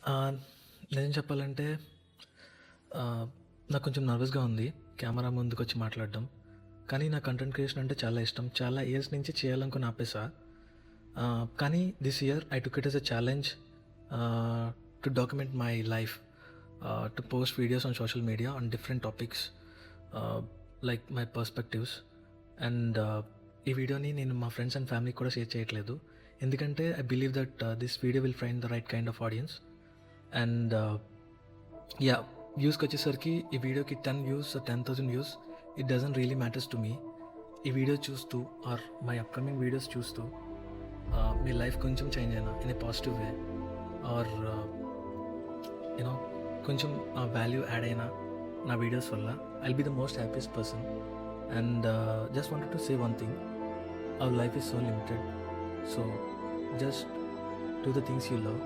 ఆహ్, నిజం చెప్పాలంటే నాకు కొంచెం నర్వస్‌గా ఉంది కెమెరా ముందుకొచ్చి మాట్లాడడం. కానీ నాకు కంటెంట్ క్రియేషన్ అంటే చాలా ఇష్టం. చాలా ఇయర్స్ నుంచి చేయాలనుకుని ఆపేసా. కానీ this year I took it as a challenge to document my life, to post videos on social media on different topics, like my perspectives. And ఈ వీడియోని నేను మా ఫ్రెండ్స్ అండ్ ఫ్యామిలీకి కూడా షేర్ చేయట్లేదు. ఎందుకంటే I believe that this video will find the right kind of audience. And వ్యూస్కి వచ్చేసరికి ఈ వీడియోకి 10 views 10,000 views, it doesn't really matters to me. ఈ వీడియో చూస్తూ ఆర్ మై అప్కమింగ్ వీడియోస్ చూస్తూ మీ లైఫ్ కొంచెం చేంజ్ అయినా in a positive way, or you know కొంచెం వాల్యూ యాడ్ అయినా నా వీడియోస్ వల్ల, I'll be the most happiest person. And just wanted to say one thing, our life is so limited. So just do the things you love.